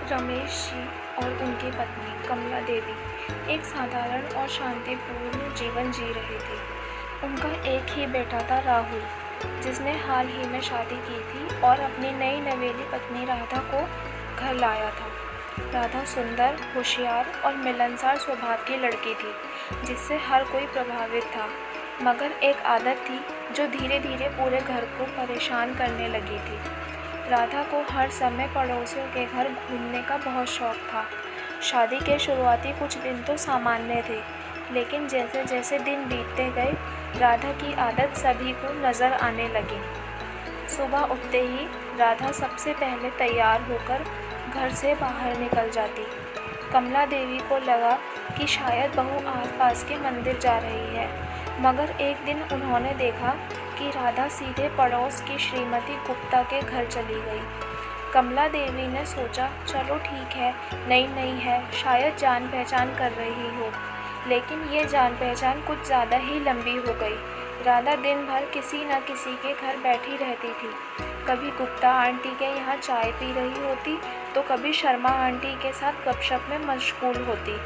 रमेश जी और उनकी पत्नी कमला देवी एक साधारण और शांतिपूर्ण जीवन जी रहे थे। उनका एक ही बेटा था राहुल, जिसने हाल ही में शादी की थी और अपनी नई नवेली पत्नी राधा को घर लाया था। राधा सुंदर, होशियार और मिलनसार स्वभाव की लड़की थी, जिससे हर कोई प्रभावित था। मगर एक आदत थी जो धीरे धीरे पूरे घर को परेशान करने लगी थी। राधा को हर समय पड़ोसियों के घर घूमने का बहुत शौक था। शादी के शुरुआती कुछ दिन तो सामान्य थे, लेकिन जैसे जैसे दिन बीतते गए, राधा की आदत सभी को नज़र आने लगी। सुबह उठते ही राधा सबसे पहले तैयार होकर घर से बाहर निकल जाती। कमला देवी को लगा कि शायद बहू आसपास के मंदिर जा रही है, मगर एक दिन उन्होंने देखा कि राधा सीधे पड़ोस की श्रीमती गुप्ता के घर चली गई। कमला देवी ने सोचा, चलो ठीक है, नई नई है, शायद जान पहचान कर रही हो। लेकिन ये जान पहचान कुछ ज़्यादा ही लंबी हो गई। राधा दिन भर किसी न किसी के घर बैठी रहती थी। कभी गुप्ता आंटी के यहाँ चाय पी रही होती, तो कभी शर्मा आंटी के साथ गपशप में मशगूल होती।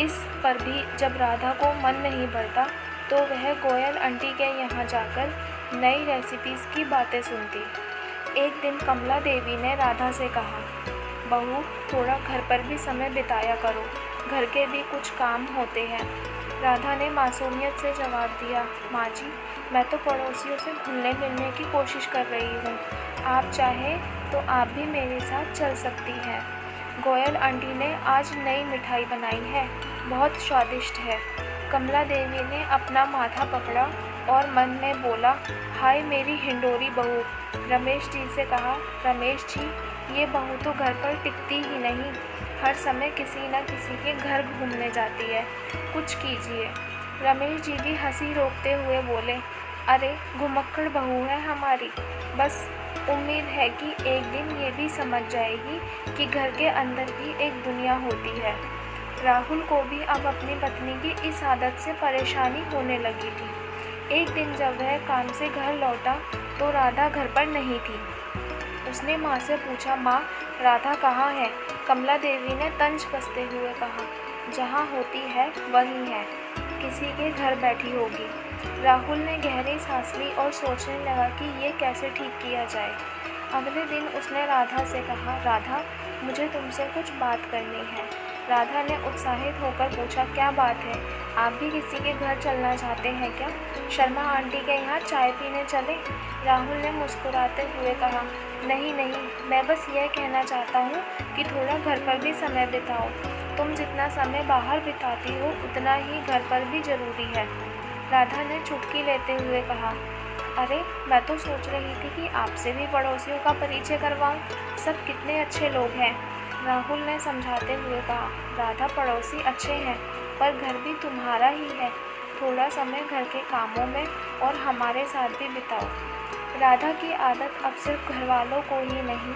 इस पर भी जब राधा को मन नहीं भरता, तो वह गोयल आंटी के यहाँ जाकर नई रेसिपीज़ की बातें सुनती। एक दिन कमला देवी ने राधा से कहा, बहू, थोड़ा घर पर भी समय बिताया करो, घर के भी कुछ काम होते हैं। राधा ने मासूमियत से जवाब दिया, माँ जी, मैं तो पड़ोसियों से घुलने मिलने की कोशिश कर रही हूँ। आप चाहें तो आप भी मेरे साथ चल सकती हैं। गोयल आंटी ने आज नई मिठाई बनाई है, बहुत स्वादिष्ट है। कमला देवी ने अपना माथा पकड़ा और मन में बोला, हाय मेरी हिंडोरी बहू। रमेश जी से कहा, रमेश जी, ये बहू तो घर पर टिकती ही नहीं, हर समय किसी न किसी के घर घूमने जाती है, कुछ कीजिए। रमेश जी भी हंसी रोकते हुए बोले, अरे घुमक्कड़ बहू है हमारी, बस उम्मीद है कि एक दिन ये भी समझ जाएगी कि घर के अंदर भी एक दुनिया होती है। राहुल को भी अब अपनी पत्नी की इस आदत से परेशानी होने लगी थी। एक दिन जब वह काम से घर लौटा तो राधा घर पर नहीं थी। उसने माँ से पूछा, माँ, राधा कहाँ है? कमला देवी ने तंज कसते हुए कहा, जहाँ होती है वहीं है, किसी के घर बैठी होगी। राहुल ने गहरी सांस ली और सोचने लगा कि ये कैसे ठीक किया जाए। अगले दिन उसने राधा से कहा, राधा, मुझे तुमसे कुछ बात करनी है। राधा ने उत्साहित होकर पूछा, क्या बात है? आप भी किसी के घर चलना चाहते हैं क्या? शर्मा आंटी के यहाँ चाय पीने चले? राहुल ने मुस्कुराते हुए कहा, नहीं नहीं, मैं बस यह कहना चाहता हूँ कि थोड़ा घर पर भी समय बिताओ। तुम जितना समय बाहर बिताती हो, उतना ही घर पर भी ज़रूरी है। राधा ने चुटकी लेते हुए कहा, अरे मैं तो सोच रही थी कि आपसे भी पड़ोसियों का परिचय करवाऊँ, सब कितने अच्छे लोग हैं। राहुल ने समझाते हुए कहा, राधा, पड़ोसी अच्छे हैं, पर घर भी तुम्हारा ही है। थोड़ा समय घर के कामों में और हमारे साथ भी बिताओ। राधा की आदत अब सिर्फ घर वालों को ही नहीं,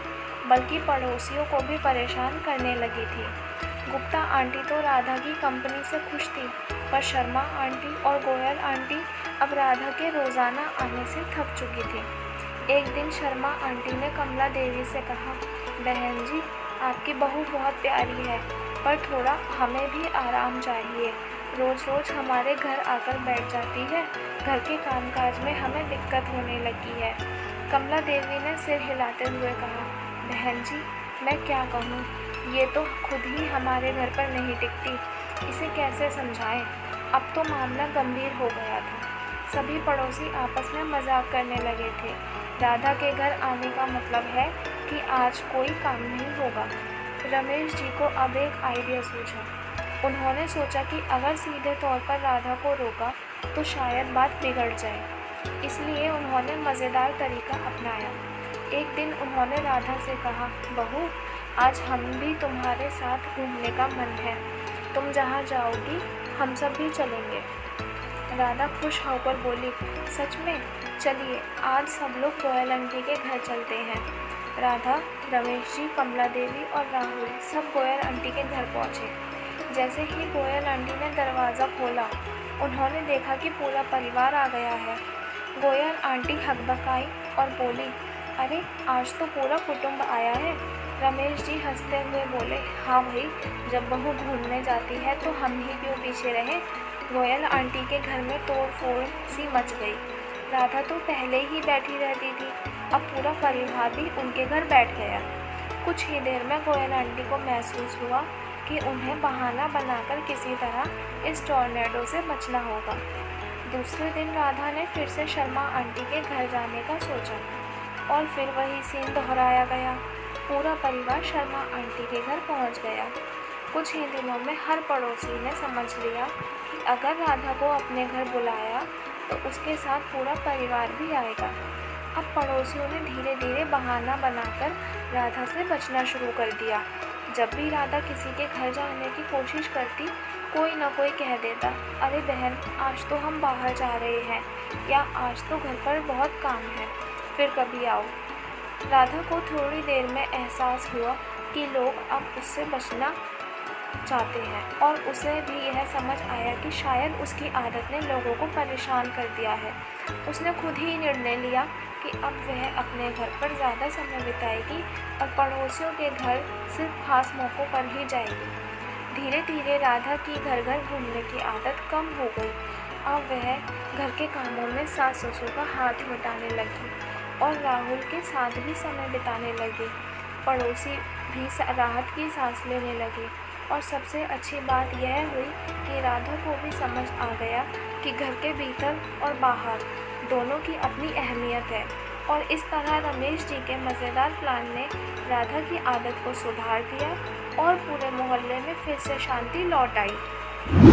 बल्कि पड़ोसियों को भी परेशान करने लगी थी। गुप्ता आंटी तो राधा की कंपनी से खुश थी, पर शर्मा आंटी और गोयल आंटी अब राधा के रोज़ाना आने से थक चुकी थी। एक दिन शर्मा आंटी ने कमला देवी से कहा, बहन जी, आपकी बहू बहुत प्यारी है, पर थोड़ा हमें भी आराम चाहिए। रोज़ रोज़ हमारे घर आकर बैठ जाती है, घर के कामकाज में हमें दिक्कत होने लगी है। कमला देवी ने सिर हिलाते हुए कहा, बहन जी, मैं क्या कहूँ, ये तो खुद ही हमारे घर पर नहीं टिकती, इसे कैसे समझाएं? अब तो मामला गंभीर हो गया था। सभी पड़ोसी आपस में मजाक करने लगे थे। राधा के घर आने का मतलब है कि आज कोई काम नहीं होगा। रमेश जी को अब एक आइडिया सूझा। उन्होंने सोचा कि अगर सीधे तौर पर राधा को रोका तो शायद बात बिगड़ जाए। इसलिए उन्होंने मज़ेदार तरीका अपनाया। एक दिन उन्होंने राधा से कहा, बहू, आज हम भी तुम्हारे साथ घूमने का मन है, तुम जहाँ जाओगी हम सब भी चलेंगे। राधा खुश होकर बोली, सच में? चलिए, आज सब लोग गोयल आंटी के घर चलते हैं। राधा, रमेश जी, कमला देवी और राहुल सब गोयल आंटी के घर पहुँचे। जैसे ही गोयल आंटी ने दरवाज़ा खोला, उन्होंने देखा कि पूरा परिवार आ गया है। गोयल आंटी हकबकाई और बोली, अरे आज तो पूरा कुटुंब आया है। रमेश जी हंसते हुए बोले, हाँ भाई, जब बहू घूमने जाती है तो हम ही क्यों पीछे रहे। गोयल आंटी के घर में तोड़ फोड़ सी मच गई। राधा तो पहले ही बैठी रहती थी, अब पूरा परिवार भी उनके घर बैठ गया। कुछ ही देर में गोयल आंटी को महसूस हुआ कि उन्हें बहाना बनाकर किसी तरह इस टॉर्नेडो से बचना होगा। दूसरे दिन राधा ने फिर से शर्मा आंटी के घर जाने का सोचा और फिर वही सीन दोहराया गया। पूरा परिवार शर्मा आंटी के घर पहुंच गया। कुछ ही दिनों में हर पड़ोसी ने समझ लिया कि अगर राधा को अपने घर बुलाया तो उसके साथ पूरा परिवार भी आएगा। अब पड़ोसियों ने धीरे धीरे बहाना बनाकर राधा से बचना शुरू कर दिया। जब भी राधा किसी के घर जाने की कोशिश करती, कोई ना कोई कह देता, अरे बहन, आज तो हम बाहर जा रहे हैं, या आज तो घर पर बहुत काम है, फिर कभी आओ। राधा को थोड़ी देर में एहसास हुआ कि लोग अब उससे बचना चाहते हैं और उसे भी यह समझ आया कि शायद उसकी आदत ने लोगों को परेशान कर दिया है। उसने खुद ही निर्णय लिया कि अब वह अपने घर पर ज़्यादा समय बिताएगी और पड़ोसियों के घर सिर्फ खास मौक़ों पर ही जाएगी। धीरे धीरे राधा की घर घर घूमने की आदत कम हो गई। अब वह घर के कामों में सास ससुर का हाथ बटाने लगी और राहुल के साथ भी समय बिताने लगी। पड़ोसी भी राहत की सांस लेने लगे और सबसे अच्छी बात यह हुई कि राधा को भी समझ आ गया कि घर के भीतर और बाहर दोनों की अपनी अहमियत है। और इस तरह रमेश जी के मज़ेदार प्लान ने राधा की आदत को सुधार दिया और पूरे मोहल्ले में फिर से शांति लौट आई।